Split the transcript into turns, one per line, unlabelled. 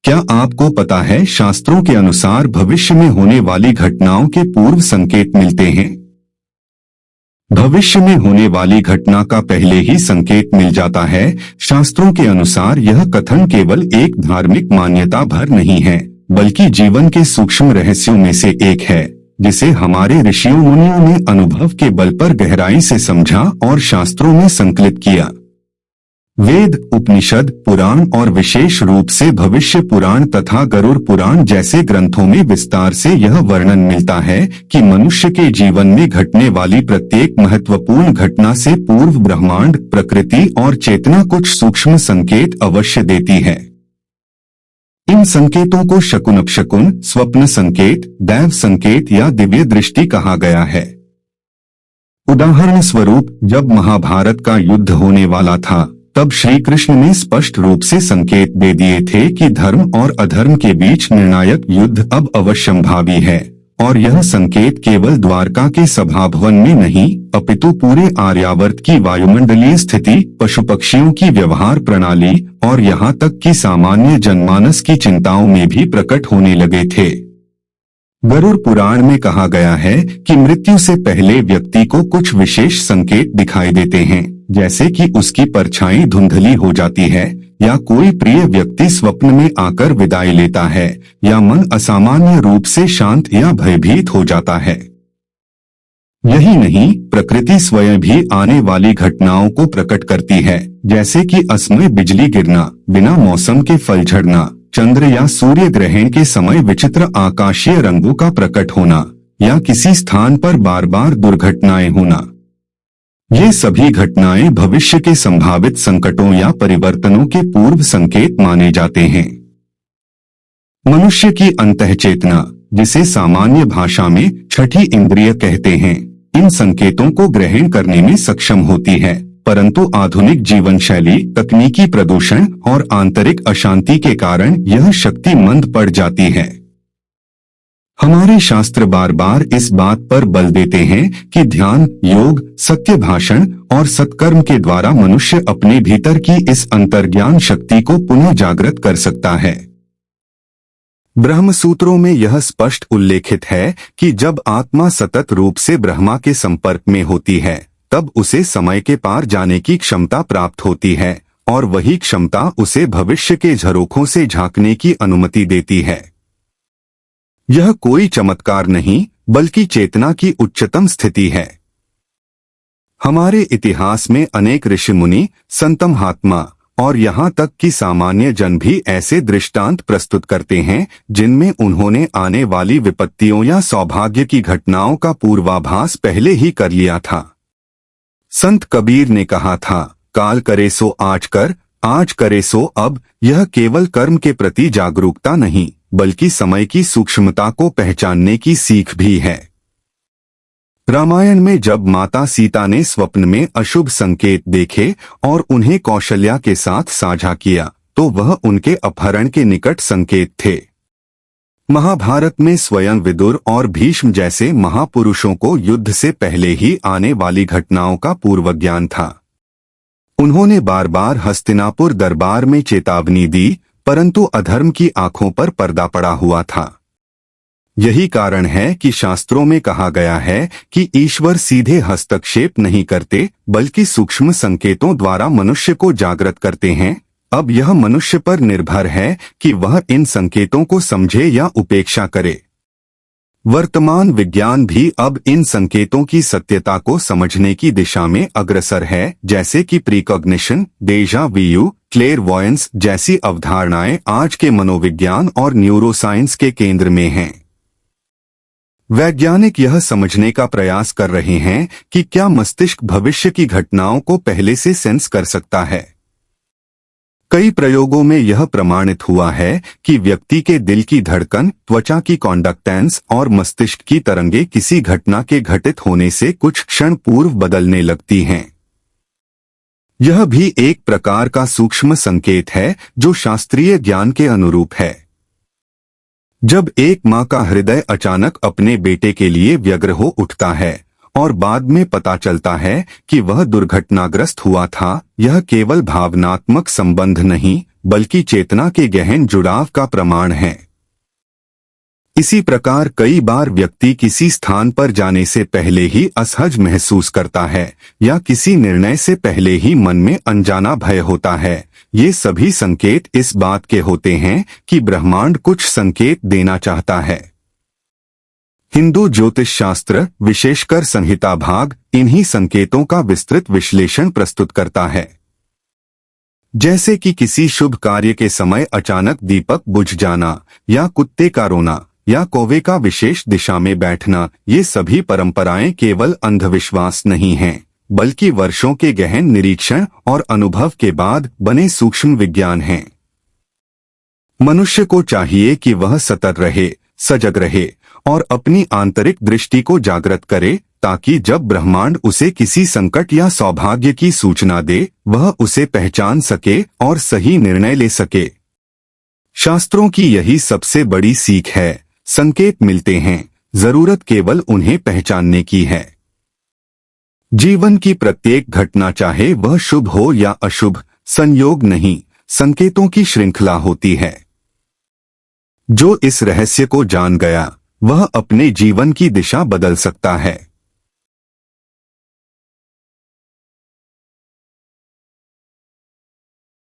क्या आपको पता है शास्त्रों के अनुसार भविष्य में होने वाली घटनाओं के पूर्व संकेत मिलते हैं। भविष्य में होने वाली घटना का पहले ही संकेत मिल जाता है। शास्त्रों के अनुसार यह कथन केवल एक धार्मिक मान्यता भर नहीं है, बल्कि जीवन के सूक्ष्म रहस्यों में से एक है, जिसे हमारे ऋषियों मुनियों ने अनुभव के बल पर गहराई से समझा और शास्त्रों में संकलित किया। वेद, उपनिषद, पुराण और विशेष रूप से भविष्य पुराण तथा गरुड़ पुराण जैसे ग्रंथों में विस्तार से यह वर्णन मिलता है कि मनुष्य के जीवन में घटने वाली प्रत्येक महत्वपूर्ण घटना से पूर्व ब्रह्मांड, प्रकृति और चेतना कुछ सूक्ष्म संकेत अवश्य देती है। इन संकेतों को शकुन अपशकुन, स्वप्न संकेत, दैव संकेत या दिव्य दृष्टि कहा गया है। उदाहरण स्वरूप, जब महाभारत का युद्ध होने वाला था, तब श्री कृष्ण ने स्पष्ट रूप से संकेत दे दिए थे कि धर्म और अधर्म के बीच निर्णायक युद्ध अब अवश्यंभावी है, और यह संकेत केवल द्वारका के सभाभवन में नहीं, अपितु पूरे आर्यावर्त की वायुमंडलीय स्थिति, पशु पक्षियों की व्यवहार प्रणाली और यहाँ तक कि सामान्य जनमानस की चिंताओं में भी प्रकट होने लगे थे। गरुड़ पुराण में कहा गया है कि मृत्यु से पहले व्यक्ति को कुछ विशेष संकेत दिखाई देते हैं, जैसे कि उसकी परछाई धुंधली हो जाती है, या कोई प्रिय व्यक्ति स्वप्न में आकर विदाई लेता है, या मन असामान्य रूप से शांत या भयभीत हो जाता है। यही नहीं, प्रकृति स्वयं भी आने वाली घटनाओं को प्रकट करती है, जैसे कि असमय बिजली गिरना, बिना मौसम के फल झड़ना, चंद्र या सूर्य ग्रहण के समय विचित्र आकाशीय रंगों का प्रकट होना, या किसी स्थान पर बार बार दुर्घटनाएं होना। ये सभी घटनाएं भविष्य के संभावित संकटों या परिवर्तनों के पूर्व संकेत माने जाते हैं। मनुष्य की अंतःचेतना, जिसे सामान्य भाषा में छठी इंद्रिय कहते हैं, इन संकेतों को ग्रहण करने में सक्षम होती है, परंतु आधुनिक जीवन शैली, तकनीकी प्रदूषण और आंतरिक अशांति के कारण यह शक्ति मंद पड़ जाती है। हमारे शास्त्र बार बार इस बात पर बल देते हैं कि ध्यान, योग, सत्य भाषण और सत्कर्म के द्वारा मनुष्य अपने भीतर की इस अंतर्ज्ञान शक्ति को पुनः जागृत कर सकता है। ब्रह्म सूत्रों में यह स्पष्ट उल्लेखित है कि जब आत्मा सतत रूप से ब्रह्मा के संपर्क में होती है, तब उसे समय के पार जाने की क्षमता प्राप्त होती है, और वही क्षमता उसे भविष्य के झरोखों से झांकने की अनुमति देती है। यह कोई चमत्कार नहीं, बल्कि चेतना की उच्चतम स्थिति है। हमारे इतिहास में अनेक ऋषि मुनि, संत महात्मा और यहाँ तक कि सामान्य जन भी ऐसे दृष्टांत प्रस्तुत करते हैं, जिनमें उन्होंने आने वाली विपत्तियों या सौभाग्य की घटनाओं का पूर्वाभास पहले ही कर लिया था। संत कबीर ने कहा था, काल करे सो आज कर, आज करे सो अब। यह केवल कर्म के प्रति जागरूकता नहीं, बल्कि समय की सूक्ष्मता को पहचानने की सीख भी है। रामायण में जब माता सीता ने स्वप्न में अशुभ संकेत देखे और उन्हें कौशल्या के साथ साझा किया, तो वह उनके अपहरण के निकट संकेत थे। महाभारत में स्वयं विदुर और भीष्म जैसे महापुरुषों को युद्ध से पहले ही आने वाली घटनाओं का पूर्व ज्ञान था। उन्होंने बार बार हस्तिनापुर दरबार में चेतावनी दी, परंतु अधर्म की आंखों पर पर्दा पड़ा हुआ था। यही कारण है कि शास्त्रों में कहा गया है कि ईश्वर सीधे हस्तक्षेप नहीं करते, बल्कि सूक्ष्म संकेतों द्वारा मनुष्य को जागृत करते हैं। अब यह मनुष्य पर निर्भर है कि वह इन संकेतों को समझे या उपेक्षा करे। वर्तमान विज्ञान भी अब इन संकेतों की सत्यता को समझने की दिशा में अग्रसर है, जैसे कि प्रीकॉग्निशन, डेजा व्यू, क्लेरवॉयंस जैसी अवधारणाएं आज के मनोविज्ञान और न्यूरोसाइंस के केंद्र में हैं। वैज्ञानिक यह समझने का प्रयास कर रहे हैं कि क्या मस्तिष्क भविष्य की घटनाओं को पहले से सेंस कर सकता है। कई प्रयोगों में यह प्रमाणित हुआ है कि व्यक्ति के दिल की धड़कन, त्वचा की कॉन्डक्टेंस और मस्तिष्क की तरंगे किसी घटना के घटित होने से कुछ क्षण पूर्व बदलने लगती हैं। यह भी एक प्रकार का सूक्ष्म संकेत है जो शास्त्रीय ज्ञान के अनुरूप है। जब एक माँ का हृदय अचानक अपने बेटे के लिए व्यग्र हो उठता है और बाद में पता चलता है कि वह दुर्घटनाग्रस्त हुआ था, यह केवल भावनात्मक संबंध नहीं, बल्कि चेतना के गहन जुड़ाव का प्रमाण है। इसी प्रकार कई बार व्यक्ति किसी स्थान पर जाने से पहले ही असहज महसूस करता है या किसी निर्णय से पहले ही मन में अनजाना भय होता है। ये सभी संकेत इस बात के होते हैं कि ब्रह्मांड कुछ संकेत देना चाहता है। हिंदू ज्योतिष शास्त्र, विशेषकर संहिता भाग, इन्हीं संकेतों का विस्तृत विश्लेषण प्रस्तुत करता है। जैसे कि किसी शुभ कार्य के समय अचानक दीपक बुझ जाना या कुत्ते का रोना या कौवे का विशेष दिशा में बैठना, ये सभी परंपराएं केवल अंधविश्वास नहीं हैं, बल्कि वर्षों के गहन निरीक्षण और अनुभव के बाद बने सूक्ष्म विज्ञान हैं। मनुष्य को चाहिए कि वह सतर्क रहे, सजग रहे और अपनी आंतरिक दृष्टि को जागृत करे, ताकि जब ब्रह्मांड उसे किसी संकट या सौभाग्य की सूचना दे, वह उसे पहचान सके और सही निर्णय ले सके। शास्त्रों की यही सबसे बड़ी सीख है। संकेत मिलते हैं, जरूरत केवल उन्हें पहचानने की है। जीवन की प्रत्येक घटना, चाहे वह शुभ हो या अशुभ, संयोग नहीं, संकेतों की श्रृंखला होती है। जो इस रहस्य को जान गया, वह अपने जीवन की दिशा बदल सकता है।